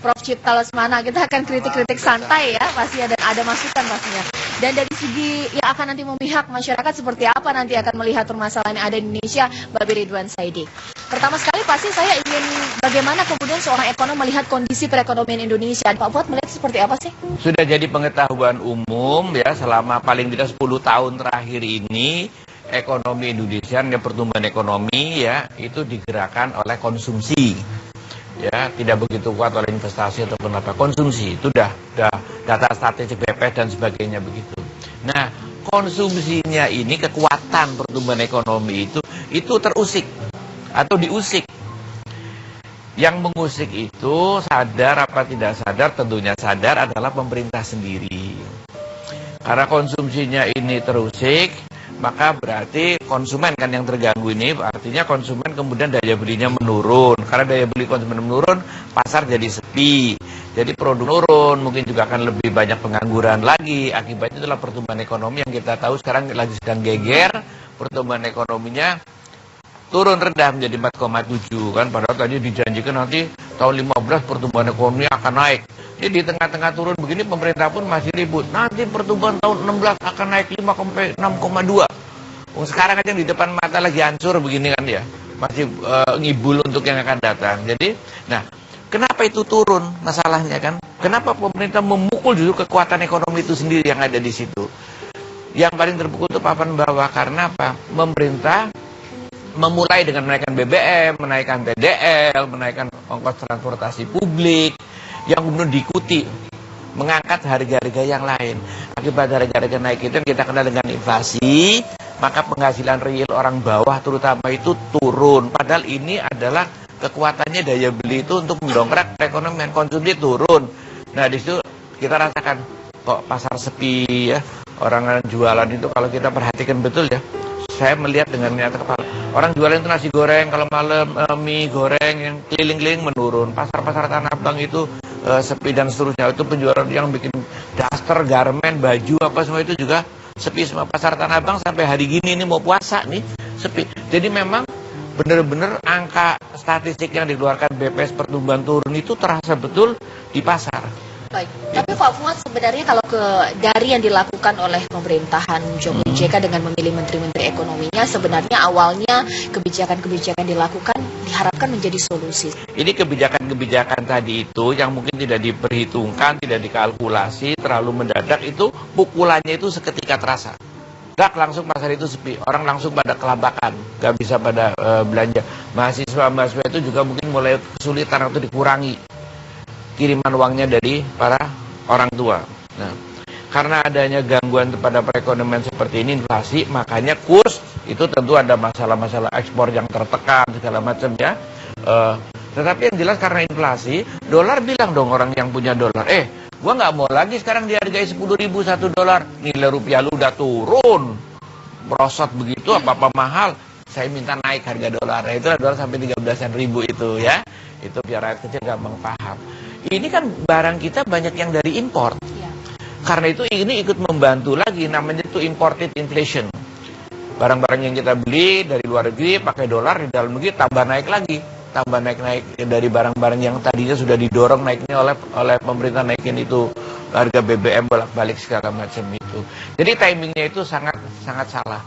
Prof. Cipta Lesmana. Kita akan kritik-kritik santai ya, pasti ada masukan pastinya. Dan dari segi yang akan nanti memihak masyarakat seperti apa nanti akan melihat permasalahan yang ada di Indonesia, Mbak Ridwan Saidi. Pertama sekali pasti saya ingin bagaimana kemudian seorang ekonom melihat kondisi perekonomian Indonesia. Pak Fuad melihat seperti apa sih? Sudah jadi pengetahuan umum ya selama paling tidak 10 tahun terakhir ini ekonomi Indonesia, pertumbuhan ekonomi ya itu digerakkan oleh konsumsi. Ya, tidak begitu kuat oleh investasi ataupun apa, konsumsi itu dah data statistik BPS dan sebagainya begitu. Nah, konsumsinya ini kekuatan pertumbuhan ekonomi itu terusik atau diusik. Yang mengusik itu sadar apa tidak sadar, tentunya sadar adalah pemerintah sendiri. Karena konsumsinya ini terusik, maka berarti konsumen kan yang terganggu ini, artinya konsumen kemudian daya belinya menurun. Karena daya beli konsumen menurun, pasar jadi sepi. Jadi produk turun, mungkin juga akan lebih banyak pengangguran lagi. Akibatnya itulah pertumbuhan ekonomi yang kita tahu sekarang lagi sedang geger. Pertumbuhan ekonominya turun rendah menjadi 4,7 kan. Padahal tadi dijanjikan nanti tahun 15 pertumbuhan ekonomi akan naik. Jadi di tengah-tengah turun begini pemerintah pun masih ribut. Nanti pertumbuhan tahun 16 akan naik 5,6,2. Sekarang aja di depan mata lagi hancur begini kan ya. Masih ngibul untuk yang akan datang. Jadi, nah, kenapa itu turun masalahnya kan? Kenapa pemerintah memukul justru kekuatan ekonomi itu sendiri yang ada di situ? Yang paling terpukul itu papan bawah karena apa? Pemerintah memulai dengan menaikkan BBM, menaikkan TDL, menaikkan ongkos transportasi publik, yang kemudian diikuti mengangkat harga-harga yang lain. Akibat harga-harga naik itu yang kita kenal dengan inflasi, maka penghasilan real orang bawah terutama itu turun. Padahal ini adalah kekuatannya daya beli itu untuk mendongkrak perekonomian, konsumsi turun. Nah di situ kita rasakan kok pasar sepi ya, orang jualan itu kalau kita perhatikan betul ya. Saya melihat dengan nyata kepala, orang jualan itu nasi goreng, kalau malam mie goreng yang keliling-keliling menurun. Pasar-pasar Tanah Abang itu sepi dan seterusnya. Itu penjualan yang bikin daster, garmen, baju apa semua itu juga sepi semua. Pasar Tanah Abang sampai hari gini ini mau puasa nih sepi. Jadi memang benar-benar angka statistik yang dikeluarkan BPS pertumbuhan turun itu terasa betul di pasar. Baik, tapi Pak Fuad sebenarnya kalau dari yang dilakukan oleh pemerintahan Jokowi JK dengan memilih menteri-menteri ekonominya, sebenarnya awalnya kebijakan-kebijakan dilakukan diharapkan menjadi solusi. Ini kebijakan-kebijakan tadi itu yang mungkin tidak diperhitungkan, tidak dikalkulasi, terlalu mendadak itu pukulannya itu seketika terasa. Langsung pasar itu sepi, orang langsung pada kelabakan, gak bisa pada belanja. Mahasiswa-mahasiswa itu juga mungkin mulai kesulitan atau dikurangi kiriman uangnya dari para orang tua. Nah, karena adanya gangguan pada perekonomian seperti ini, inflasi, makanya kurs itu tentu ada masalah-masalah ekspor yang tertekan segala macam ya. Tetapi yang jelas karena inflasi, dolar bilang dong orang yang punya dolar, gua nggak mau lagi sekarang dihargai 10.000 1 dolar, nilai rupiah lu udah turun, merosot begitu, apa-apa mahal. Saya minta naik harga dolar, itu dolar sampai 13.000 itu ya. Itu biar rakyat kecil gampang paham. Ini kan barang kita banyak yang dari impor. Ya. Karena itu ini ikut membantu lagi, namanya itu imported inflation. Barang-barang yang kita beli dari luar negeri pakai dolar, di dalam negeri tambah naik lagi. Tambah naik dari barang-barang yang tadinya sudah didorong naiknya oleh pemerintah, naikin itu harga BBM bolak-balik segala macam itu. Jadi timingnya itu sangat salah.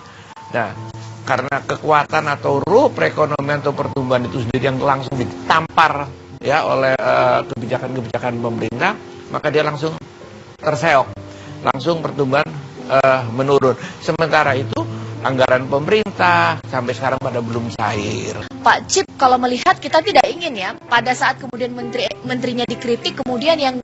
Nah, karena kekuatan atau ruh perekonomian atau pertumbuhan itu sendiri yang langsung ditampar ya oleh kebijakan-kebijakan pemerintah, maka dia langsung terseok, langsung pertumbuhan menurun. Sementara itu anggaran pemerintah sampai sekarang pada belum cair. Pak Cip, kalau melihat kita tidak ingin ya pada saat kemudian menterinya dikritik, kemudian yang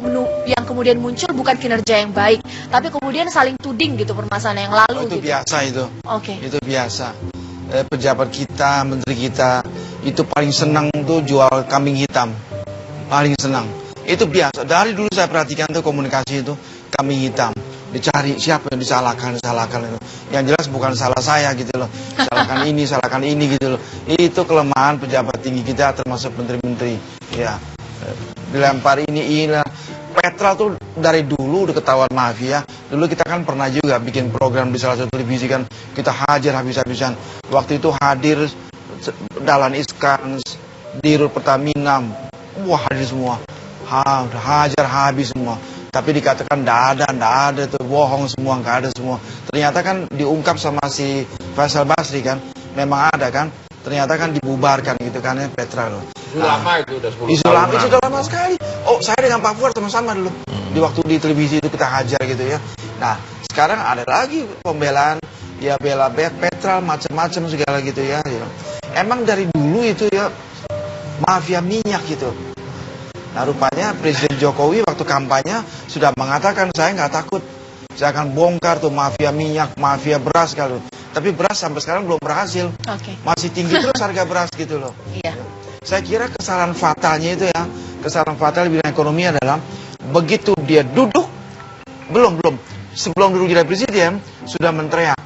kemudian muncul bukan kinerja yang baik, tapi kemudian saling tuding gitu permasalahan yang lalu. Itu gitu. Biasa itu. Oke. Itu biasa. Pejabat kita, menteri kita itu paling senang tuh jual kambing hitam. Paling senang. Itu biasa. Dari dulu saya perhatikan tuh komunikasi itu kambing hitam. Dicari siapa yang disalahkan itu. Yang jelas bukan salah saya gitu loh. Salahkan ini gitu loh. Itu kelemahan pejabat tinggi kita termasuk menteri-menteri. Ya. Dilempar ini. Petrol tuh dari dulu udah ketahuan mafia. Dulu kita kan pernah juga bikin program di salah satu televisi kan. Kita hajar habis-habisan. Waktu itu hadir Dahlan Iskan, Dirut Pertamina. Wah hadir semua. udah hajar habis semua. Tapi dikatakan nggak ada tuh, bohong semua, nggak ada semua. Ternyata kan diungkap sama si Faisal Basri kan, memang ada kan. Ternyata kan dibubarkan gitu kan ya Petra loh. Isu lama itu udah 10 Isu tahun. lama itu udah lama sekali. Oh, saya dengan Pak Fuad sama-sama dulu. Di waktu di televisi itu kita hajar gitu ya. Nah, sekarang ada lagi pembelaan, ya bela Petra macam-macam segala gitu ya. Emang dari dulu itu ya mafia minyak gitu. Nah, rupanya Presiden Jokowi waktu kampanye sudah mengatakan saya nggak takut, saya akan bongkar tuh mafia minyak, mafia beras kalau. Tapi beras sampai sekarang belum berhasil, masih tinggi terus harga beras gitu loh. Iya. Saya kira kesalahan fatalnya itu ya, kesalahan fatal di bidang ekonomi adalah begitu dia duduk, sebelum duduk jadi presiden sudah menteriak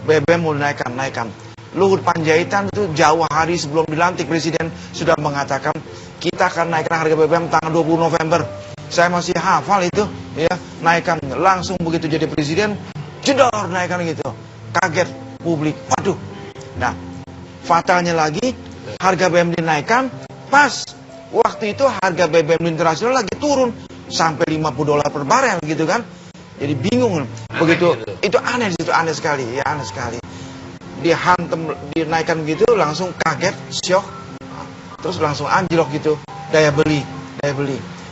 BBM mau naikkan. Luhut Panjaitan itu jauh hari sebelum dilantik presiden sudah mengatakan kita akan naikkan harga BBM tanggal 20 November. Saya masih hafal itu, ya, naikkan langsung begitu jadi presiden, jedor naikkan gitu. Kaget publik. Waduh. Nah, fatalnya lagi harga BBM dinaikkan pas waktu itu harga BBM internasional lagi turun sampai $50 per barel gitu kan. Jadi bingung. Begitu itu aneh sekali, ya aneh sekali. Dihantam dinaikkan gitu langsung kaget, syok. Terus langsung anjlok gitu daya beli.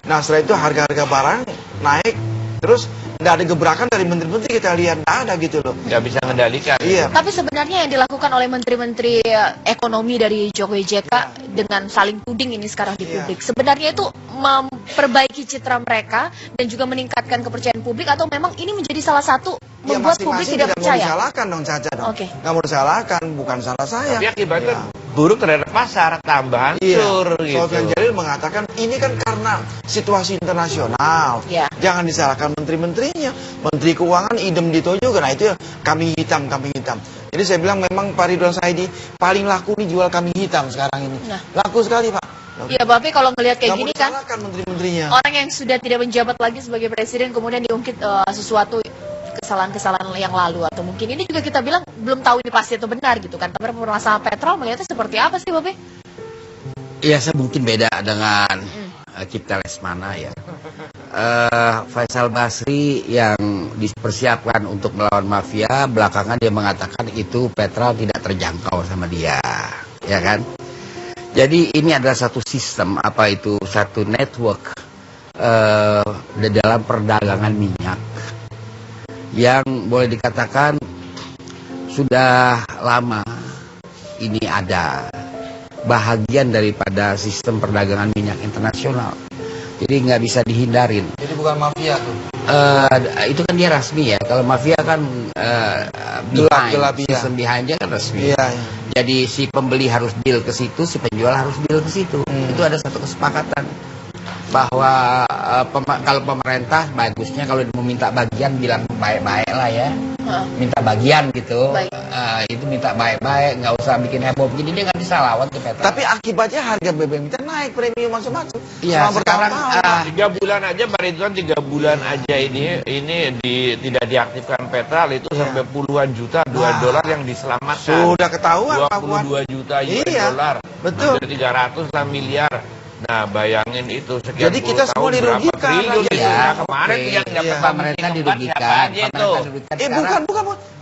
Nah, setelah itu harga-harga barang naik, terus nggak ada gebrakan dari menteri-menteri, kita lihat nggak ada gitu loh. Nggak bisa mengendalikan. Iya. Tapi sebenarnya yang dilakukan oleh menteri-menteri ekonomi dari Jokowi JK dengan saling tuding ini sekarang di publik, sebenarnya itu memperbaiki citra mereka dan juga meningkatkan kepercayaan publik, atau memang ini menjadi salah satu membuat publik tidak percaya? Mau disalahkan dong Caca dong. Oke. Nggak mau disalahkan, bukan salah saya. Tapi akibatnya buruk terhadap pasar, tambah hancur gitu. Sofian Jalil mengatakan ini kan karena situasi internasional. Iya. Jangan disalahkan menteri-menterinya. Menteri Keuangan idem dito juga. Nah itu ya kambing hitam. Jadi saya bilang memang Pak Ridwan Saidi paling laku nih jual kambing hitam sekarang ini. Nah. Laku sekali Pak. Iya, Bapak kalau ngelihat kayak gini kan, menteri-menterinya. orang yang sudah tidak menjabat lagi sebagai presiden kemudian diungkit sesuatu kesalahan-kesalahan yang lalu, atau mungkin ini juga kita bilang belum tahu ini pasti atau benar gitu kan. Tapi permasalahan Petra melihatnya seperti apa sih, Bapak? Iya, saya mungkin beda dengan Cipta Lesmana ya. Faisal Basri yang dipersiapkan untuk melawan mafia, belakangan dia mengatakan itu Petra tidak terjangkau sama dia, ya kan? Jadi ini adalah satu sistem, satu network di dalam perdagangan minyak yang boleh dikatakan sudah lama ini ada, bahagian daripada sistem perdagangan minyak internasional. Jadi nggak bisa dihindarin. Jadi bukan mafia tuh. Itu kan dia resmi ya. Kalau mafia kan Gelap, sistem behindnya kan resmi. Iya. Jadi si pembeli harus deal ke situ, si penjual harus deal ke situ. Itu ada satu kesepakatan bahwa kalau pemerintah bagusnya kalau mau minta bagian bilang baik-baik lah ya. Minta bagian gitu. Itu minta baik-baik, nggak usah bikin heboh. Jadi dia nggak bisa lawan ke Petra. Tapi akibatnya harga BBM kita naik, premium macam-macam. Iya, sekarang 3 bulan aja Pak Ridwan, 3 bulan aja ini tidak diaktifkan Petra itu sampai puluhan juta $2 yang diselamatkan. Sudah ketahuan Pak Fuad. 22 juta US Iya, dollar. betul. Hampir 300 lah miliar. Nah, bayangin itu sekian Jadi puluh kita semua tahun berapa dirugikan, triliun rakyat. itu. Ya, Nah, kemarin oke. yang dapat Pemerintah dirugikan, Bukan.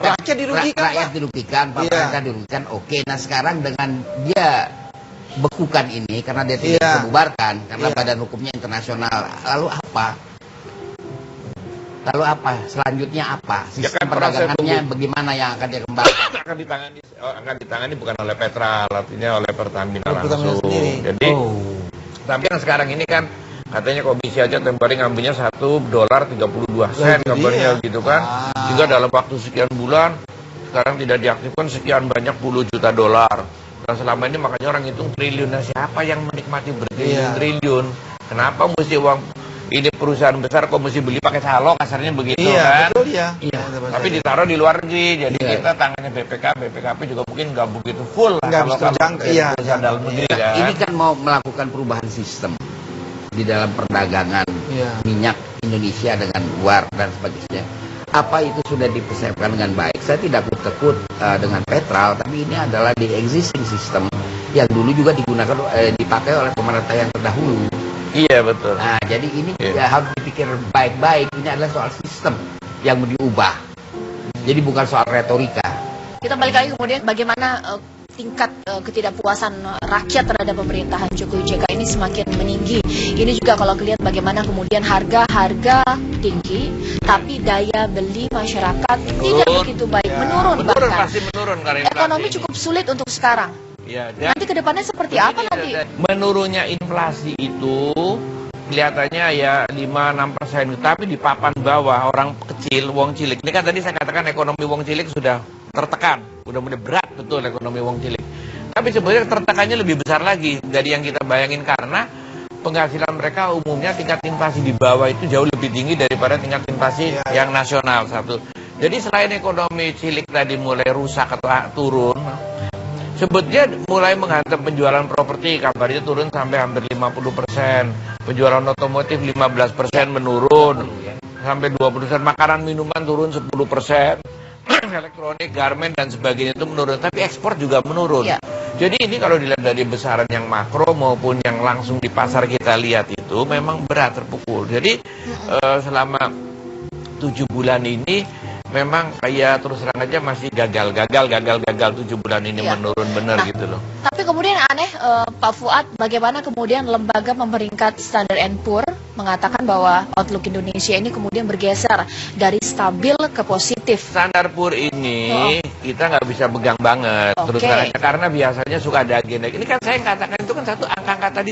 Rakyat dirugikan, rakyat Pak. dirugikan, pemerintah dirugikan. Oke, nah sekarang dengan dia bekukan ini karena dia tidak Iya. dibubarkan karena Iya. badan hukumnya internasional. Lalu apa? Selanjutnya apa? Ya Sistem kan, proses perdagangannya hukum. bagaimana yang akan dia kembangkan? akan ditangani bukan oleh Petra, artinya oleh Pertamina Oleh Pertamina langsung. sendiri. Jadi tapi yang sekarang ini kan katanya komisi aja tempoh hari ngambilnya $1.32 kabarnya gitu kan. Juga dalam waktu sekian bulan sekarang tidak diaktifkan sekian banyak puluh juta dolar. Nah selama ini makanya orang hitung triliun. Nah siapa yang menikmati bertriliun-triliun? Kenapa mesti uang ini perusahaan besar kok mesti beli pakai calo, kasarnya begitu kan? Betul ya. Tapi ditaruh di luar negeri, jadi kita tangannya BPKP juga mungkin nggak begitu full lah Nggak kalau bisa jangka, iya. perusahaan dalam negeri kan. Ini kan mau melakukan perubahan sistem di dalam perdagangan minyak Indonesia dengan luar dan sebagainya. Apa itu sudah dipersiapkan dengan baik? Saya tidak takut dengan Petra, tapi ini adalah the existing system yang dulu juga dipakai oleh pemerintah yang terdahulu. Iya betul. Nah, jadi ini ya harus dipikir baik-baik. Ini adalah soal sistem yang mau diubah. Jadi bukan soal retorika. Kita balik lagi kemudian bagaimana tingkat ketidakpuasan rakyat terhadap pemerintahan Jokowi JK ini semakin meninggi. Ini juga kalau lihat bagaimana kemudian harga tinggi, tapi daya beli masyarakat tidak begitu baik, menurun bahkan. Pasti menurun karena ekonomi cukup sulit untuk sekarang. Ya, nanti kedepannya seperti apa nanti? Menurunnya inflasi itu kelihatannya ya 5-6%, tapi di papan bawah orang kecil, wong cilik. Ini kan tadi saya katakan ekonomi wong cilik sudah tertekan, udah mulai berat betul ekonomi wong cilik. Tapi sebenarnya tertekannya lebih besar lagi dari yang kita bayangin karena penghasilan mereka umumnya tingkat inflasi di bawah itu jauh lebih tinggi daripada tingkat inflasi yang nasional satu. Jadi selain ekonomi cilik tadi mulai rusak atau turun, sebetulnya mulai menghantam penjualan properti, kabarnya turun sampai hampir 50%, penjualan otomotif 15% menurun, sampai 20%, makanan minuman turun 10%, elektronik, garmen dan sebagainya itu menurun, tapi ekspor juga menurun. Jadi ini kalau dilihat dari besaran yang makro maupun yang langsung di pasar kita lihat itu memang berat terpukul. Jadi selama 7 bulan ini memang kayak terus terang aja masih gagal 7 bulan ini menurun benar gitu loh. Tapi kemudian aneh Pak Fuad, bagaimana kemudian lembaga pemeringkat Standard & Poor mengatakan bahwa outlook Indonesia ini kemudian bergeser dari stabil ke positif. Standard Poor ini kita nggak bisa pegang banget terus terang aja, karena biasanya suka ada agenda. Ini kan saya yang katakan itu kan satu angka tadi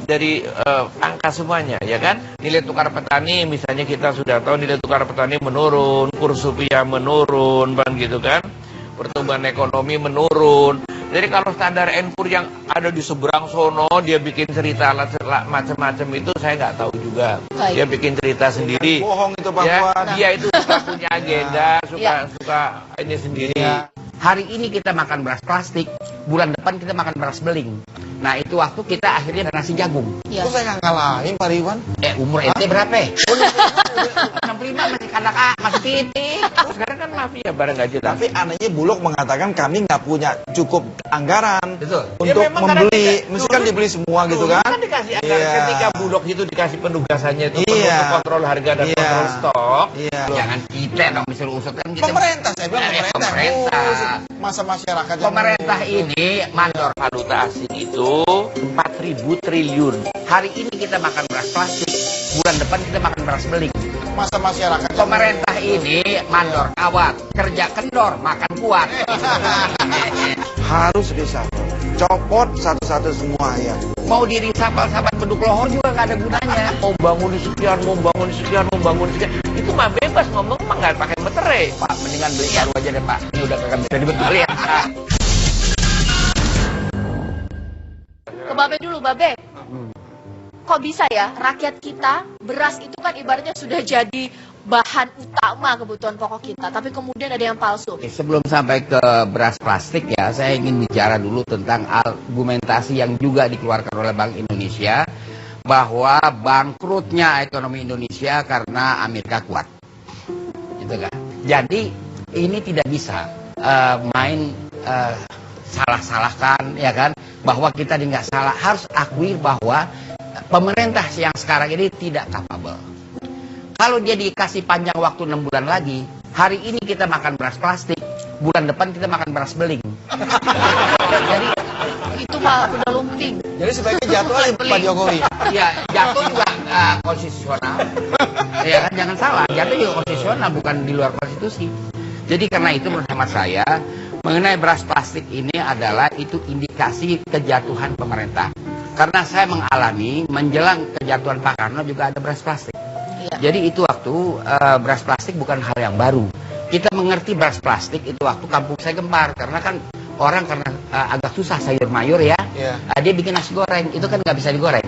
dari angka semuanya ya kan. Nilai tukar petani misalnya kita sudah tahu nilai tukar petani menurun, kurs rupiah menurun, kan gitu kan. Pertumbuhan ekonomi menurun. Jadi kalau Standard & Poor yang ada di seberang sono dia bikin cerita macam-macam itu saya nggak tahu juga. Dia bikin cerita sendiri. Bohong itu Pak ya, Fuad. dia itu suka punya agenda, suka ini sendiri. Hari ini kita makan beras plastik, bulan depan kita makan beras beling. Nah itu waktu kita akhirnya nasi jagung. Kok saya nggak ngalahin Pak Ridwan? Umur ente berapa? 65 masih kanak masih titik. Sekarang kan mafia barang nggak jelas. Tapi anehnya Bulog mengatakan kami nggak punya cukup anggaran Betul. untuk membeli, mesti kan dulu- dibeli semua gitu kan? Kan dikasih anggaran ketika Bulog itu dikasih penugasannya itu untuk kontrol harga dan kontrol stok. Jangan kita dong disuruh usut kan kita. Pemerintah, saya bilang pemerintah. Masa masyarakat yang Pemerintah ini mandor Valuta asing itu 4.000 triliun. Hari ini kita makan beras plastik, bulan depan kita makan beras beling. masa masyarakat Pemerintah ini mandor kawat, kerja kendor, makan kuat. harus reshuffle. Copot satu-satu semua ya. Mau diri sahabat beduk lohor juga nggak ada gunanya. Mau bangun di sekian, mau bangun di sekian, mau bangun di sekian. Itu mah bebas ngomong, mah nggak pakai meterai. Pak, mendingan beli baru aja deh Pak. Ini udah kagak bisa dibetulin. Ke Babe dulu, Babe. Kok bisa ya rakyat kita, beras itu kan ibaratnya sudah jadi bahan utama kebutuhan pokok kita, tapi kemudian ada yang palsu. Sebelum sampai ke beras plastik ya, saya ingin bicara dulu tentang argumentasi yang juga dikeluarkan oleh Bank Indonesia bahwa bangkrutnya ekonomi Indonesia karena Amerika kuat. Gitu kan. Jadi ini tidak bisa main salah-salahkan ya kan, bahwa kita nggak salah. Harus akui bahwa pemerintah yang sekarang ini tidak capable. Kalau dia dikasih panjang waktu 6 bulan lagi, hari ini kita makan beras plastik, bulan depan kita makan beras beling. Jadi Itu mah udah lumping. Jadi sebaiknya jatuh aja Pak Jokowi. ya jatuh juga konstitusional. Ya kan, jangan salah, jatuh juga konstitusional, bukan di luar konstitusi. Jadi karena itu menurut hemat saya, mengenai beras plastik ini adalah itu indikasi kejatuhan pemerintah. Karena saya mengalami menjelang kejatuhan Pak Karno juga ada beras plastik. Jadi itu waktu beras plastik bukan hal yang baru. Kita mengerti beras plastik itu waktu kampung saya gempar. Karena kan orang karena agak susah sayur mayur ya. Dia bikin nasi goreng, itu kan nggak bisa digoreng.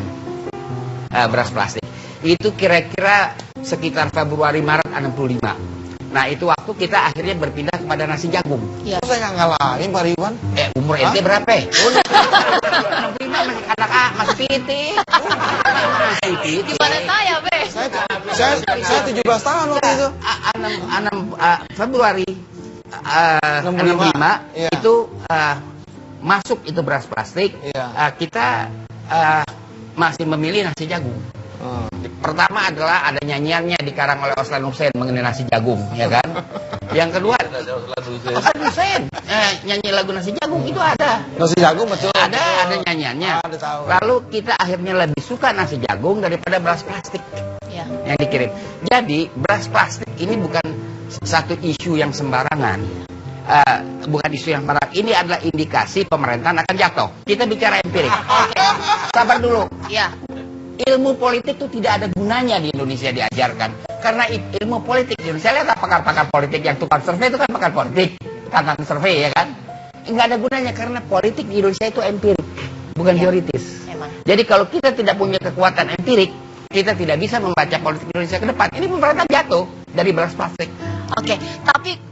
Beras plastik. Itu kira-kira sekitar Februari Maret 65. Nah itu waktu kita akhirnya berpindah kepada nasi jagung. Kok saya nggak ngalahin Pak Ridwan? Umur ente berapa? 65 masih kanak masih titik. Di mana saya, Be? Saya 17 tahun waktu itu. 6 Februari 65 itu masuk itu beras plastik. Kita masih memilih nasi jagung. Pertama adalah ada nyanyiannya dikarang oleh Oslan Hussein mengenai nasi jagung, ya kan? Yang kedua, Oslan Hussein nyanyi lagu nasi jagung itu ada. Nasi jagung betul. Ada nyanyiannya. Ada tahu. Lalu kita akhirnya lebih suka nasi jagung daripada beras plastik yang dikirim. Jadi beras plastik ini bukan satu isu yang sembarangan. Bukan isu yang sembarangan. Ini adalah indikasi pemerintahan akan jatuh. Kita bicara empirik. Sabar dulu. Ya. Ilmu politik itu tidak ada gunanya di Indonesia diajarkan. Karena ilmu politik di Indonesia, lihat pakar-pakar politik yang tukang survei itu kan pakar politik, tukang survei ya kan. Nggak ada gunanya karena politik di Indonesia itu empirik, bukan teoritis. Jadi kalau kita tidak punya kekuatan empirik, kita tidak bisa membaca politik Indonesia ke depan. Ini pemerintah jatuh dari beras plastik. Oke, tapi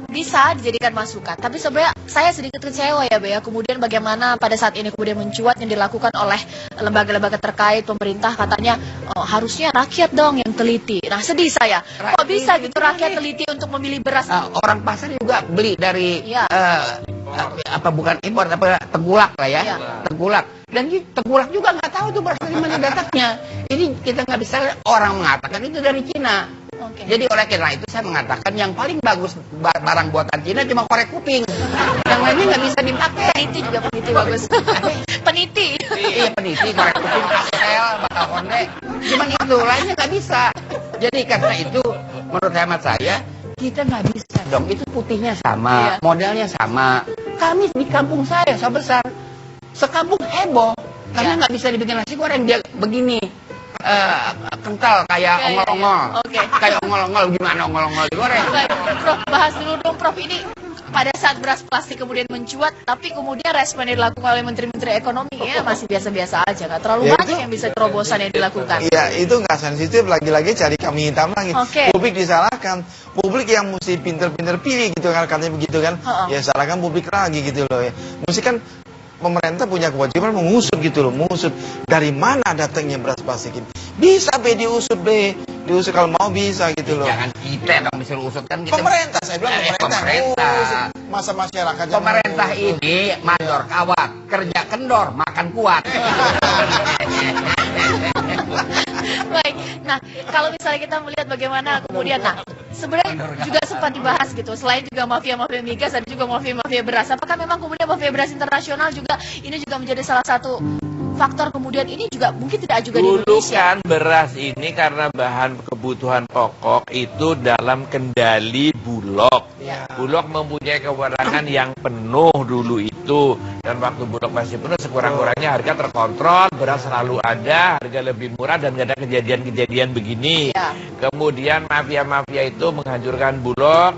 bisa dijadikan masukan. Tapi sebenarnya saya sedikit kecewa ya, Bea. Kemudian bagaimana pada saat ini kemudian mencuat yang dilakukan oleh lembaga-lembaga terkait pemerintah, katanya harusnya rakyat dong yang teliti. Nah, sedih saya. Kok bisa gitu rakyat teliti untuk memilih beras? Orang pasar juga beli dari bukan impor, Tegulak lah ya. Tegulak. Dan Tegulak juga nggak tahu tuh beras dari mana datangnya. Ini kita nggak bisa, orang mengatakan itu dari Cina. Jadi oleh karena itu saya mengatakan yang paling bagus barang buatan Cina cuma korek kuping. Yang lainnya nggak bisa dipakai. Peniti juga, peniti bagus. Peniti. Iya, peniti, korek kuping, pastel, bakal konde. Cuman itu, lainnya nggak bisa. Jadi karena itu menurut hemat saya, kita nggak bisa dong. Itu putihnya sama, modalnya sama. Kami di kampung saya besar, sekampung heboh. Karena nggak bisa dibikin nasi goreng, dia begini. Kental kayak ongol-ongol. Kayak ongol-ongol, gimana ongol-ongol digoreng? Baik, Prof, bahas dulu dong, Prof. Ini pada saat beras plastik kemudian mencuat, tapi kemudian respon yang dilakukan oleh Menteri-Menteri Ekonomi ya masih biasa-biasa aja, nggak terlalu banyak yang bisa terobosan yang dilakukan. Iya, itu nggak sensitif, lagi-lagi cari kambing hitam lagi. Publik disalahkan, publik yang mesti pinter-pinter pilih gitu kan, katanya begitu kan. Ya salahkan publik lagi gitu loh ya. Mesti kan pemerintah punya kewajiban mengusut gitu loh, mengusut dari mana datangnya beras plastik ini. Bisa diusut diusut kalau mau bisa gitu loh. Jangan kita dong disuruh usut kan kita. Pemerintah, saya bilang pemerintah. Masa masyarakat. Pemerintah ini mandor kawat, kerja kendor, makan kuat. Baik, nah kalau misalnya kita melihat bagaimana kemudian, nah sebenarnya juga sempat dibahas gitu, selain juga mafia-mafia migas, ada juga mafia-mafia beras. Apakah memang kemudian mafia beras internasional juga ini juga menjadi salah satu faktor kemudian ini juga mungkin tidak juga di Indonesia? Kan beras ini karena bahan kebutuhan pokok itu dalam kendali Bulog. Bulog mempunyai kewenangan yang penuh dulu itu, dan waktu Bulog masih penuh sekurang-kurangnya harga terkontrol, beras selalu ada, harga lebih murah dan nggak ada kejadian-kejadian begini. Kemudian mafia-mafia itu menghancurkan Bulog.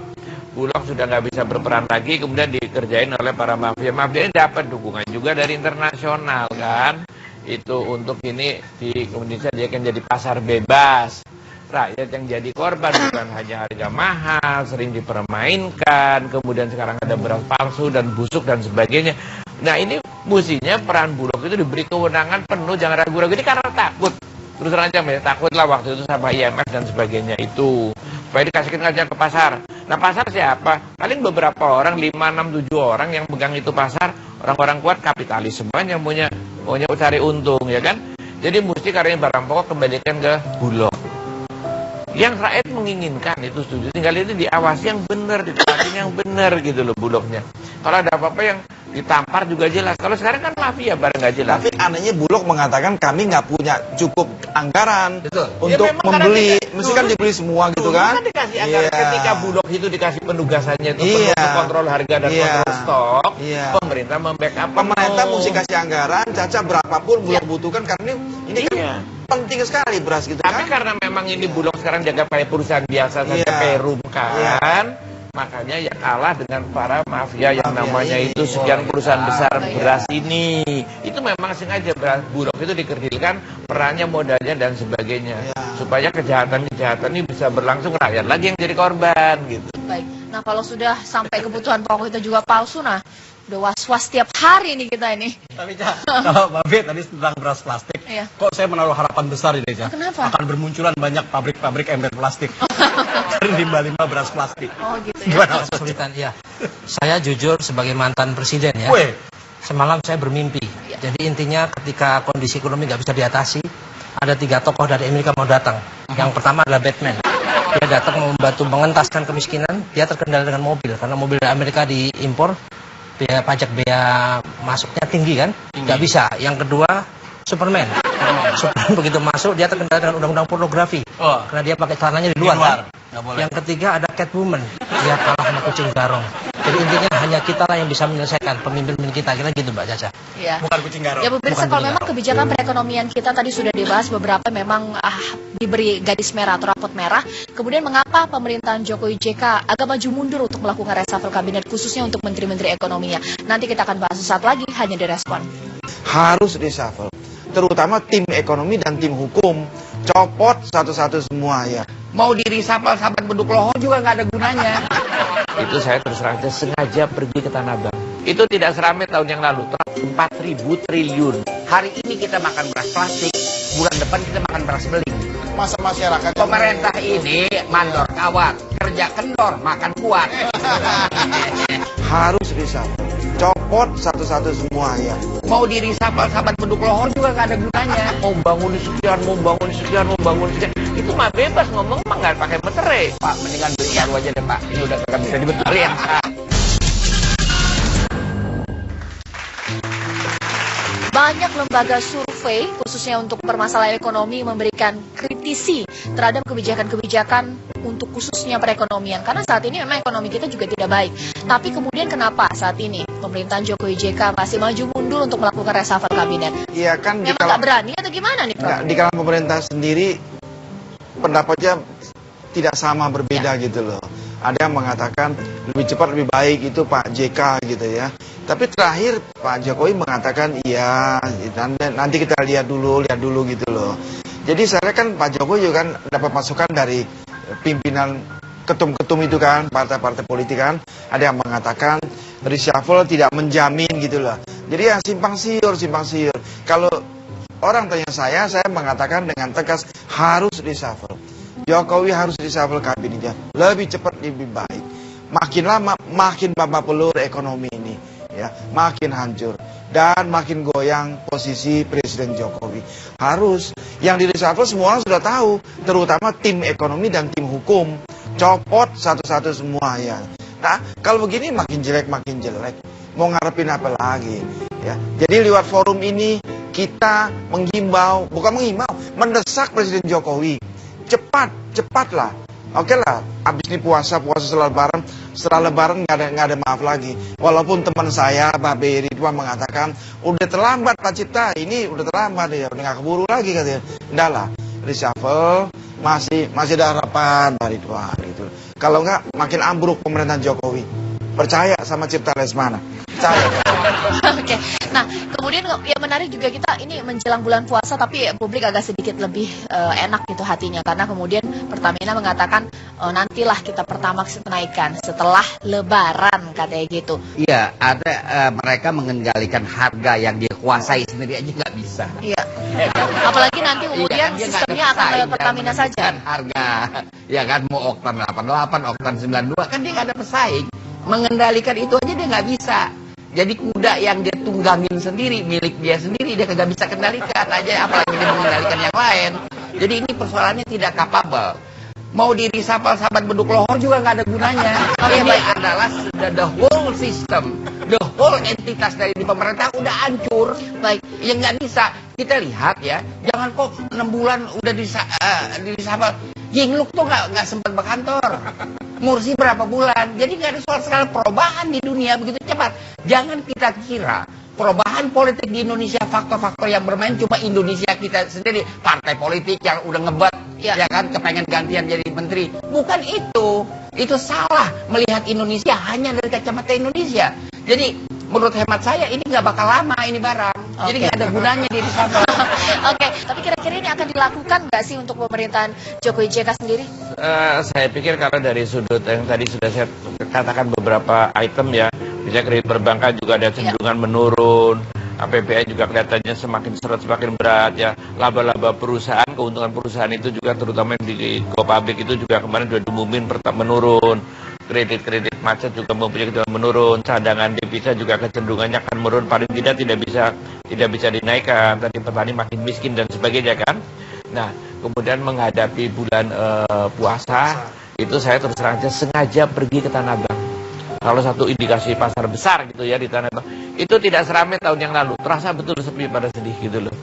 Bulog sudah nggak bisa berperan lagi, kemudian dikerjain oleh para mafia. Mafia ini dapat dukungan juga dari internasional kan. Itu untuk ini di Indonesia dia akan jadi pasar bebas. Rakyat yang jadi korban bukan hanya harga mahal, sering dipermainkan, kemudian sekarang ada beras palsu dan busuk dan sebagainya. Nah ini mestinya peran Bulog itu diberi kewenangan penuh, jangan ragu-ragu. Ini karena takut. Terus terang aja, takutlah waktu itu sama IMF dan sebagainya itu. Supaya dikasihkan aja ke pasar. Nah pasar siapa? Paling beberapa orang, 5, 6, 7 orang yang pegang itu pasar. Orang-orang kuat kapitalis semuanya yang maunya cari untung ya kan. Jadi mesti karena barang pokok kembalikan ke Bulog. Yang rakyat menginginkan itu setuju. Tinggal itu diawasi yang benar, ditempatin yang benar gitu loh Bulognya. Kalau ada apa-apa yang ditampar juga jelas. Kalau sekarang kan mafia barang nggak jelas. Tapi anehnya Bulog mengatakan kami nggak punya cukup anggaran untuk membeli. Mesti kan dibeli semua gitu kan? Dikasih anggaran. Ketika Bulog itu dikasih penugasannya itu untuk kontrol harga dan kontrol stok, pemerintah membackup. Pemerintah mesti kasih anggaran, caca berapapun Bulog butuhkan karena ini kan penting sekali beras gitu kan. Tapi karena memang ini Bulog sekarang jaga kayak perusahaan biasa saja, Perum kan. Makanya ya kalah dengan para mafia yang namanya itu sekian perusahaan besar beras ini. Itu memang sengaja Bulog itu dikerdilkan perannya, modalnya dan sebagainya. Supaya kejahatan-kejahatan ini bisa berlangsung, rakyat lagi yang jadi korban gitu. Baik, nah kalau sudah sampai kebutuhan pokok itu juga palsu, nah udah was-was tiap hari nih kita ini. Tapi kalau Mbak Fit tadi tentang beras plastik, kok saya menaruh harapan besar ini Ca. Kenapa? Akan bermunculan banyak pabrik-pabrik ember plastik. Dari limbah-limbah beras plastik. Oh gitu ya. Gimana kesulitan ya. Saya jujur sebagai mantan presiden ya. Semalam saya bermimpi Ya. Jadi intinya ketika kondisi ekonomi nggak bisa diatasi, ada 3 tokoh dari Amerika mau datang. Yang pertama adalah Batman. Dia datang membantu mengentaskan kemiskinan. Dia terkendala dengan mobil karena mobil dari Amerika diimpor, biaya pajak biaya masuknya tinggi kan, nggak bisa. Yang kedua Superman. Superman begitu masuk dia terkendala dengan undang-undang pornografi karena dia pakai celananya di luar. Kan? Yang ketiga ada Catwoman, dia kalah sama kucing garong. Jadi intinya hanya kita lah yang bisa menyelesaikan, pemimpin kita gitu Mbak Caca. Ya. Bukan kucing garong. Ya Bu Pirsa, kalau memang kebijakan perekonomian kita tadi sudah dibahas, beberapa memang diberi garis merah atau rapot merah. Kemudian mengapa pemerintahan Jokowi JK agak maju mundur untuk melakukan reshuffle kabinet khususnya untuk menteri-menteri ekonominya? Nanti kita akan bahas sesaat lagi, hanya di Respon. Harus reshuffle, terutama tim ekonomi dan tim hukum. Copot satu-satu semua ya. Mau diri sahabat beduk loho juga nggak ada gunanya. Itu saya terus terang sengaja pergi ke Tanah Abang. Itu tidak seramai tahun yang lalu, 4.000 triliun. Hari ini kita makan beras plastik, bulan depan kita makan beras beling. Masa masyarakat Pemerintah ini mandor kawat, kerja kendor, makan kuat. harus reshuffle, copot satu-satu semua ya. Mau diri sahabat beduk loho juga nggak ada gunanya. Mau bangun di sekian, mau bangun di sekian, mau bangun di sekian. Itu mah bebas ngomong, mah nggak pakai metere. Pak, mendingan beli baru aja deh Pak. Ini udah kagak bisa dibetulin. Banyak lembaga survei, khususnya untuk permasalahan ekonomi, memberikan kritisi terhadap kebijakan-kebijakan untuk khususnya perekonomian. Karena saat ini memang ekonomi kita juga tidak baik. Tapi kemudian kenapa saat ini pemerintahan Jokowi JK masih maju mundur untuk melakukan reshuffle kabinet? Iya kan, Memang nggak berani atau gimana nih Prof? di kalangan pemerintah sendiri pendapatnya tidak sama, berbeda gitu loh. Ada yang mengatakan lebih cepat lebih baik itu Pak JK gitu ya. Tapi terakhir Pak Jokowi mengatakan iya, nanti kita lihat dulu gitu loh. Jadi saya kan Pak Jokowi juga kan dapat masukan dari pimpinan ketum-ketum itu kan, partai-partai politik kan. Ada yang mengatakan reshuffle tidak menjamin gitu loh. Jadi ya simpang siur. Kalau orang tanya saya mengatakan dengan tegas harus reshuffle. Jokowi harus reshuffle kabinetnya, lebih cepat lebih baik. Makin lama makin babak belur ekonomi ini, ya, makin hancur dan makin goyang posisi Presiden Jokowi. Harus yang di reshuffle semua orang sudah tahu, terutama tim ekonomi dan tim hukum. Copot satu-satu semua ya. Nah, kalau begini makin jelek. Mau ngarepin apa lagi? Ya. Jadi lewat forum ini kita mendesak Presiden Jokowi. Cepatlah. Oke lah, abis ini puasa setelah lebaran nggak ada maaf lagi. Walaupun teman saya, Mbak Beri Ridwan mengatakan, udah terlambat Pak Cipta, ini udah terlambat ya, udah nggak keburu lagi katanya. Udah lah, reshuffle, masih ada harapan Mbak Ridwan gitu. Kalau nggak, makin ambruk pemerintahan Jokowi. Percaya sama Cipta Lesmana. Percaya. Oke. Nah, kemudian yang menarik juga kita ini menjelang bulan puasa, tapi publik agak sedikit lebih enak gitu hatinya karena kemudian Pertamina mengatakan nantilah kita Pertamax naikkan setelah Lebaran katanya gitu. Iya, ada mereka mengendalikan harga yang dia kuasai sendiri aja nggak bisa. Iya. Apalagi nanti kemudian Iya, sistemnya akan lewat Pertamina saja. Harga, ya kan mau oktan 88, oktan 92 kan dia nggak ada pesaing. Mengendalikan itu aja dia nggak bisa. Jadi kuda yang dia tunggangin sendiri, milik dia sendiri, dia nggak bisa kendalikan aja, apalagi dia mengendalikan yang lain. Jadi ini persoalannya tidak capable. Mau diri sahabat beduk lohor juga nggak ada gunanya. Ini adalah the whole system, the whole entitas dari pemerintah udah hancur. Baik, ya nggak bisa. Kita lihat ya, jangan kok 6 bulan udah diri sahabat. Yingluck tuh nggak sempat berkantor. Mursi berapa bulan? Jadi nggak ada soal skala perubahan di dunia begitu cepat. Jangan kita kira perubahan politik di Indonesia faktor-faktor yang bermain cuma Indonesia kita sendiri. Partai politik yang udah ngebat, ya kan, kepengen gantian jadi menteri. Bukan itu. Itu salah melihat Indonesia hanya dari kacamata Indonesia. Jadi menurut hemat saya ini nggak bakal lama ini barang. Jadi nggak ada gunanya di reshuffle. Oke, tapi kira-kira ini akan dilakukan nggak sih untuk pemerintahan Jokowi JK sendiri? Saya pikir kalau dari sudut yang tadi sudah saya katakan beberapa item ya, misalnya kredit perbankan juga ada cenderungan menurun, APBN juga kelihatannya semakin berat ya, laba-laba perusahaan, keuntungan perusahaan itu juga terutama di Go-Public itu juga kemarin sudah diumumin menurun, kredit macet juga mempunyai kecenderungan menurun, cadangan devisa juga kecenderungannya akan menurun, paling tidak bisa tidak bisa dinaikkan, tadi petani makin miskin dan sebagainya kan. Nah, kemudian menghadapi bulan puasa, itu saya terus terang aja sengaja pergi ke Tanah Abang. Kalau satu indikasi pasar besar gitu ya di Tanah Abang, itu tidak seramai tahun yang lalu, terasa betul sepi pada sedih gitu loh.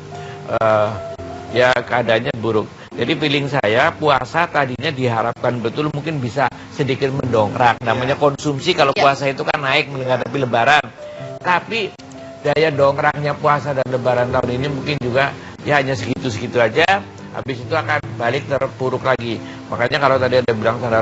Ya keadaannya buruk. Jadi feeling saya puasa tadinya diharapkan betul mungkin bisa sedikit mendongkrak. Namanya konsumsi kalau puasa itu kan naik menghadapi lebaran. Tapi daya dongkraknya puasa dan lebaran tahun ini mungkin juga ya hanya segitu-segitu aja. Habis itu akan balik terpuruk lagi. Makanya kalau tadi ada bilang standar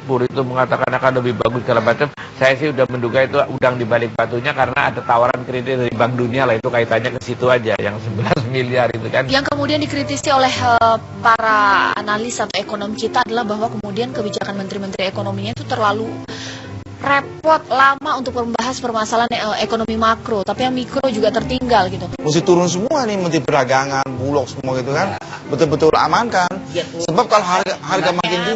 pur itu mengatakan akan lebih bagus segala macam, saya sih udah menduga itu udang di balik batunya karena ada tawaran kredit dari Bank Dunia lah, itu kaitannya ke situ aja yang 11 miliar itu kan. Yang kemudian dikritisi oleh para analis atau ekonom kita adalah bahwa kemudian kebijakan menteri-menteri ekonominya itu terlalu repot, lama untuk membahas permasalahan ekonomi makro, tapi yang mikro juga tertinggal gitu. Mesti turun semua nih Menteri Perdagangan, Bulog semua gitu kan, betul-betul amankan. Ya, Sebab kalau harga makin tinggi,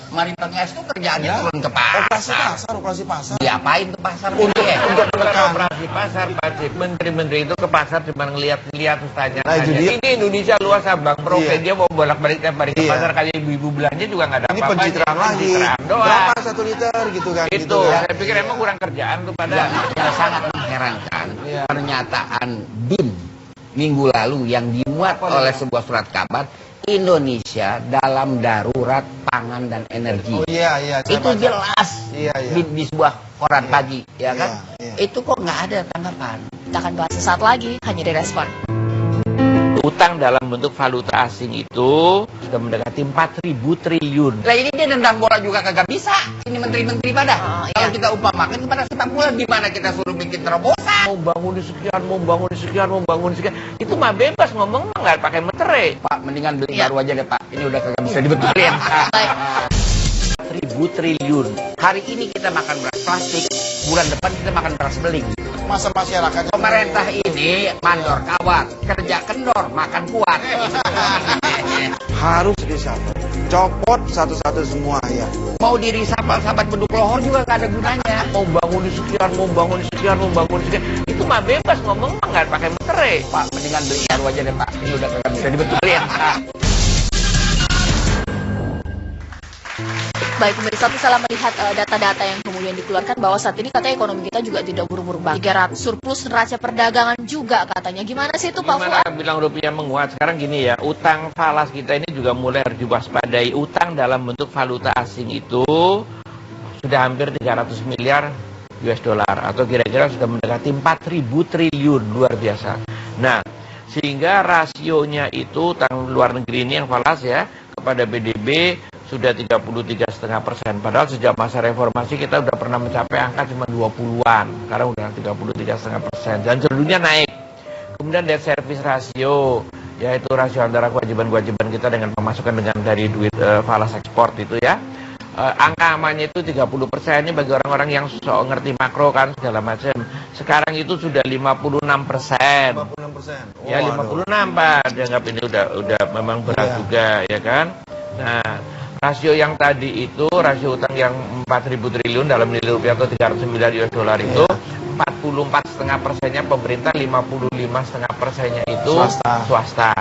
Mari Pengas itu kerjaannya turun ke operasi pasar. Diapain ke pasar? Untuk menekan operasi pasar, Pak. Menteri-menteri itu ke pasar cuma ngeliat-ngeliat terus tanya. Nah, ini Indonesia luas Bang Bro, dia mau bolak-balik tiap hari ke Iya. pasar kayak ibu-ibu belanja juga nggak ada ini apa-apa. pencitraan lagi. Berapa 1 liter gitu kan? Itu, gitu kan? saya pikir emang kurang kerjaan tuh pada. Yang sangat mengherankan pernyataan BIN minggu lalu yang dimuat oleh sebuah surat kabar Indonesia dalam darurat pangan dan energi. Oh iya, saya Itu baca. jelas Iya. di sebuah koran pagi, ya kan? Iya. Itu kok nggak ada tanggapan. Kita akan bahas sesaat lagi, hanya di Respon. Utang dalam bentuk valuta asing itu sudah mendekati 4.000 triliun. Lah ini dia nendang bola juga kagak bisa. Ini menteri-menteri pada. Kalau kita umpamakan kepada sepak bola, gimana kita suruh bikin terobosan? Mau bangun di sekian, mau bangun di sekian, mau bangun di sekian. Itu mah bebas ngomong, nggak pakai meterai. Pak, mendingan beli baru aja deh Pak. Ini udah kagak bisa dibetulin. 1.000 triliun. Hari ini kita makan beras plastik, bulan depan kita makan beras beling. Masa masyarakat Pemerintah ini mandor kawat, kerja kendor, makan kuat. harus disabot, copot satu-satu semua ya. Mau diri sahabat beduk lohor juga gak ada gunanya. Mau bangun di sekian, mau bangun di sekian, mau bangun di sekian. Itu mah bebas ngomong, nggak pakai meterai. Pak, mendingan beli baru aja deh Pak. Ini udah kagak bisa dibetulin. Baik pemirsa, setelah melihat data-data yang kemudian dikeluarkan bahwa saat ini katanya ekonomi kita juga tidak buruk-buruk banget. 300 surplus neraca perdagangan juga katanya. Gimana sih itu Pak Fuad? Gimana bilang rupiah menguat? Sekarang gini ya, utang falas kita ini juga mulai harus diwaspadai. Utang dalam bentuk valuta asing itu sudah hampir 300 miliar US dollar atau kira-kira sudah mendekati 4.000 triliun, luar biasa. Nah, sehingga rasionya itu utang luar negeri ini yang falas ya kepada PDB sudah 33,5%. Padahal sejak masa reformasi kita udah pernah mencapai angka cuma 20-an. Sekarang udah 33,5%. Dan seluruhnya naik. Kemudian debt service ratio, yaitu rasio antara kewajiban-kewajiban kita dengan pemasukan dengan dari duit falas ekspor itu ya. Angka amannya itu 30%. Ini bagi orang-orang yang sok ngerti makro kan segala macam. Sekarang itu sudah 56%. 56%. Ya 56 Pak. Dianggap ini udah memang berat juga ya kan. Nah, rasio yang tadi itu, rasio utang yang 4.000 triliun dalam nilai rupiah atau 300 miliar US dollar itu 44,5%-nya pemerintah, 55,5%-nya itu swasta.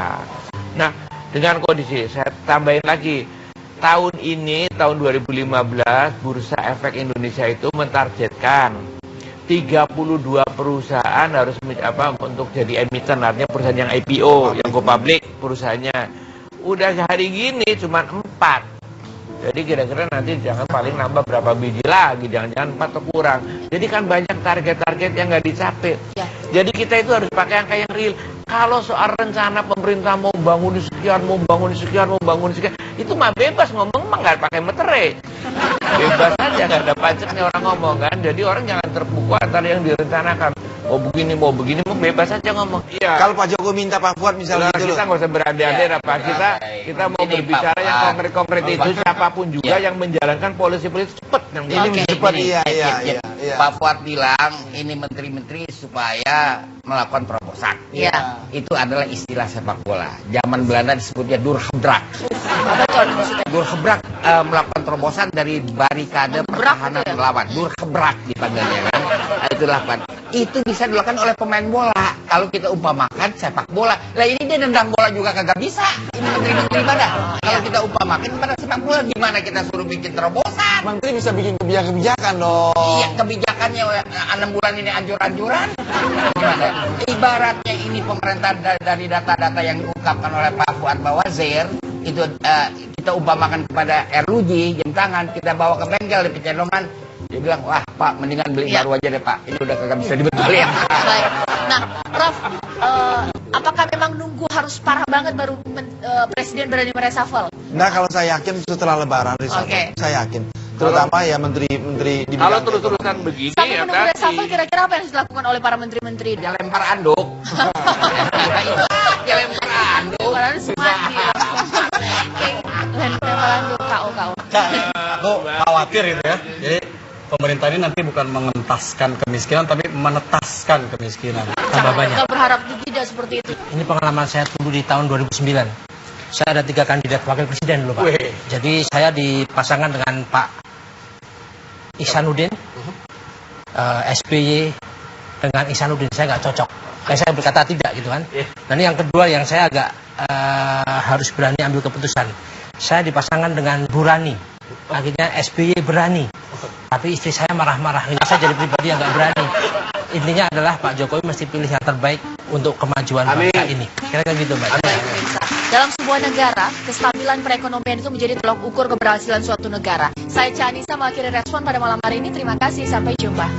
Nah, dengan kondisi, saya tambahin lagi, tahun ini, tahun 2015, Bursa Efek Indonesia itu mentargetkan 32 perusahaan harus untuk jadi emiten, artinya perusahaan yang IPO, yang go public perusahaannya. Udah hari gini cuma 4. Jadi kira-kira nanti jangan paling nambah berapa biji lagi, jangan-jangan 4 atau kurang. Jadi kan banyak target-target yang nggak dicapai. Ya. Jadi kita itu harus pakai angka yang real. Kalau soal rencana pemerintah mau bangun di sekian, mau bangun di sekian, mau bangun di sekian, itu mah bebas ngomong, mah nggak pakai meterai. Bebas aja, nggak ada pajaknya orang ngomong kan. Jadi orang jangan terpukul antara yang direncanakan. Mau begini, mau bebas aja ngomong. Iya. Kalau Pak Jokowi minta Pak Fuad misalnya gitu kita nggak usah berandai-andai apa. Kita mau berbicara yang konkret-konkret itu, siapapun juga yang menjalankan polisi-polisi cepat. Ini cepat, iya. Pak Fuad bilang ini menteri-menteri supaya melakukan terobosan. Iya. Itu adalah istilah sepak bola. Zaman Belanda disebutnya durgebrak. Betul maksudnya. Durgebrak melakukan terobosan dari barikade pertahanan melawan. Durgebrak dipanggilnya kan. Itulah Pak. itu bisa dilakukan oleh pemain bola. Kalau kita umpamakan sepak bola, lah ini dia nendang bola juga kagak bisa. Ini menteri-menteri pada. Kalau kita umpamakan pada sepak bola, gimana kita suruh bikin terobosan? Menteri bisa bikin kebijakan-kebijakan dong. Iya, kebijakannya 6 bulan ini anjur-anjuran. Gimana? Ibaratnya ini pemerintah dari data-data yang diungkapkan oleh Pak Fuad Bawazir, itu kita umpamakan kepada RUJ, jam tangan, kita bawa ke bengkel di Pecenongan, dia bilang, wah Pak, mendingan beli baru aja deh Pak, ini udah kagak bisa dibetulin. Baik. Nah, Prof, apakah memang nunggu harus parah banget baru Presiden berani mereshuffle? Nah, kalau saya yakin setelah Lebaran reshuffle, saya yakin. Terutama ya menteri-menteri di Kalau bidang terus-terusan begini Sampai ya menunggu reshuffle, kira-kira apa yang harus dilakukan oleh para menteri-menteri? Ya lempar anduk. Ya lempar anduk. Orang semati. Lempar anduk, KO. Aku khawatir gitu ya. Jadi pemerintah ini nanti bukan mengentaskan kemiskinan, tapi menetaskan kemiskinan. Tambah banyak. Kita berharap tidak seperti itu. Ini pengalaman saya dulu di tahun 2009. Saya ada 3 kandidat wakil presiden dulu Pak. Wih. Jadi saya dipasangkan dengan Pak Ihsanuddin, SBY dengan Ihsanuddin, saya nggak cocok. Saya berkata tidak gitu kan. Dan yang kedua yang saya agak harus berani ambil keputusan. Saya dipasangkan dengan Burani. Akhirnya SBY berani. Tapi istri saya marah-marah. Ini saya jadi pribadi yang nggak berani. Intinya adalah Pak Jokowi mesti pilih yang terbaik untuk kemajuan bangsa ini. Kira-kira gitu Mbak. Dalam sebuah negara, kestabilan perekonomian itu menjadi tolok ukur keberhasilan suatu negara. Saya Canisa mengakhiri respon pada malam hari ini. Terima kasih, sampai jumpa.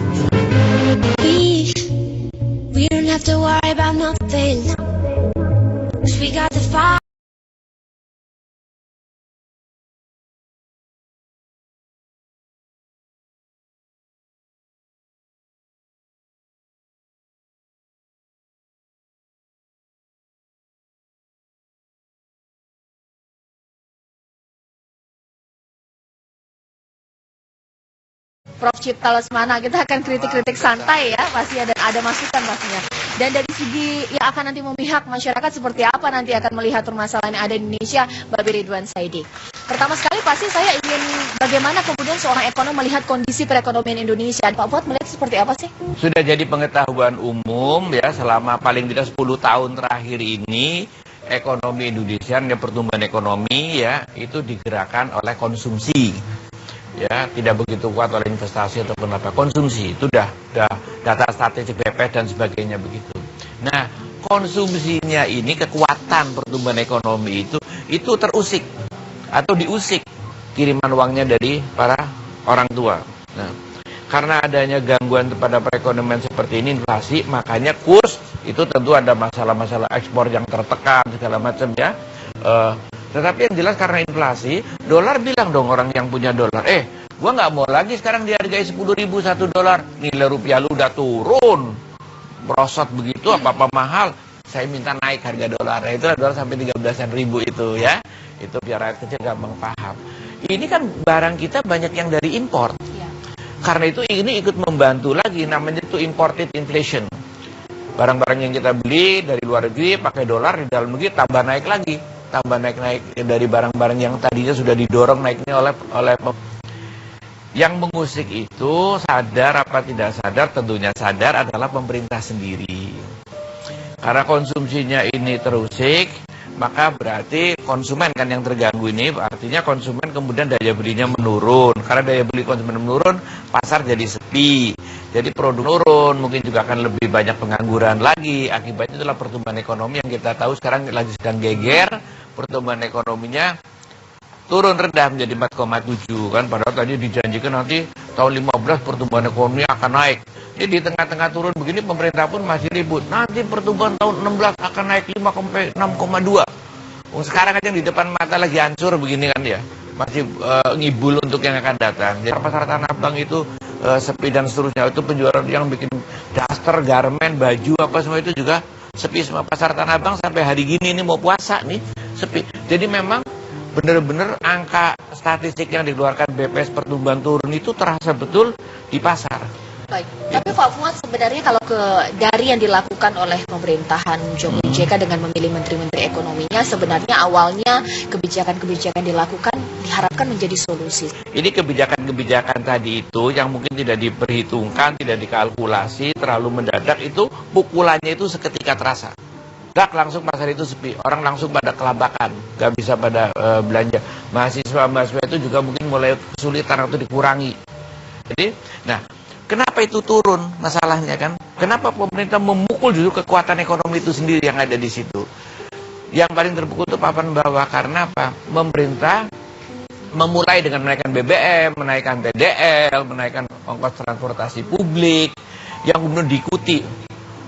We don't have to worry about nothing. 'Cause we got the fire. Prof Cipta Lesmana, kita akan kritik-kritik santai ya, pasti ada masukan pastinya. Dan dari segi yang akan nanti memihak masyarakat seperti apa nanti akan melihat permasalahan yang ada di Indonesia, Bapak Ridwan Saidi. Pertama sekali pasti saya ingin bagaimana kemudian seorang ekonom melihat kondisi perekonomian Indonesia. Pak Fuad melihat seperti apa sih? Sudah jadi pengetahuan umum ya, selama paling tidak 10 tahun terakhir ini ekonomi Indonesia, pertumbuhan ekonomi ya itu digerakkan oleh konsumsi. Ya, tidak begitu kuat oleh investasi ataupun apa, konsumsi. Itu dah data statistik BPS dan sebagainya begitu. Nah, konsumsinya ini, kekuatan pertumbuhan ekonomi itu terusik atau diusik kiriman uangnya dari para orang tua. Nah, karena adanya gangguan pada perekonomian seperti ini, inflasi, makanya kurs itu tentu ada masalah-masalah ekspor yang tertekan segala macam ya. Tetapi yang jelas karena inflasi, dolar bilang dong orang yang punya dolar, gua nggak mau lagi sekarang dihargai 10.000 1 dolar, nilai rupiah lu udah turun, merosot begitu, apa-apa mahal, saya minta naik harga dolar. Nah, itulah dolar sampai 13.000 itu ya, itu biar rakyat kecil gampang paham. Ini kan barang kita banyak yang dari impor, karena itu ini ikut membantu lagi, namanya itu imported inflation. Barang-barang yang kita beli dari luar negeri pakai dolar, di dalam negeri tambah naik lagi. Tambah naik dari barang-barang yang tadinya sudah didorong naiknya oleh yang mengusik itu, sadar apa tidak sadar, tentunya sadar adalah pemerintah sendiri. Karena konsumsinya ini terusik, maka berarti konsumen kan yang terganggu ini, artinya konsumen kemudian daya belinya menurun. Karena daya beli konsumen menurun, pasar jadi sepi. Jadi produk turun, mungkin juga akan lebih banyak pengangguran lagi. Akibatnya itulah pertumbuhan ekonomi yang kita tahu sekarang lagi sedang geger. Pertumbuhan ekonominya turun rendah menjadi 4,7 kan. Padahal tadi dijanjikan nanti tahun 15 pertumbuhan ekonomi akan naik. Jadi di tengah-tengah turun begini pemerintah pun masih ribut. Nanti pertumbuhan tahun 16 akan naik 5,6,2. Sekarang aja di depan mata lagi hancur begini kan ya. Masih ngibul untuk yang akan datang. Jadi pasar Tanah Abang itu sepi dan seterusnya, itu penjualan yang bikin daster, garmen, baju apa semua itu juga sepi semua. Pasar Tanah Abang sampai hari gini ini mau puasa nih sepi. Jadi memang benar-benar angka statistik yang dikeluarkan BPS pertumbuhan turun itu terasa betul di pasar. Baik, tapi Pak Fuad sebenarnya kalau dari yang dilakukan oleh pemerintahan Jokowi JK dengan memilih menteri-menteri ekonominya, sebenarnya awalnya kebijakan-kebijakan dilakukan diharapkan menjadi solusi. Ini kebijakan-kebijakan tadi itu yang mungkin tidak diperhitungkan, tidak dikalkulasi, terlalu mendadak, itu pukulannya itu seketika terasa. Dak, langsung pasar itu sepi, orang langsung pada kelabakan, nggak bisa pada belanja. Mahasiswa itu juga mungkin mulai kesulitan atau dikurangi. Jadi, nah, kenapa itu turun masalahnya kan? Kenapa pemerintah memukul justru kekuatan ekonomi itu sendiri yang ada di situ? Yang paling terpukul itu papan bawah, karena apa? Pemerintah memulai dengan menaikkan BBM, menaikkan TDL, menaikkan ongkos transportasi publik, yang kemudian diikuti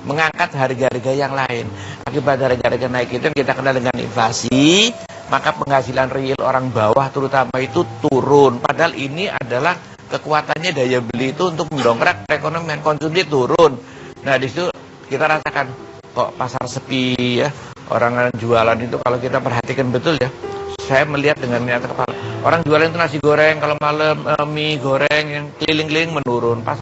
mengangkat harga-harga yang lain. Akibat harga-harga naik itu kita kenal dengan inflasi, maka penghasilan real orang bawah terutama itu turun. Padahal ini adalah kekuatannya daya beli itu untuk mendongkrak perekonomian, konsumsi turun. Nah, di situ kita rasakan kok pasar sepi ya. Orang jualan itu kalau kita perhatikan betul ya, saya melihat dengan mata kepala. Orang jualan itu nasi goreng, kalau malam mie goreng yang keliling-keliling menurun. Pas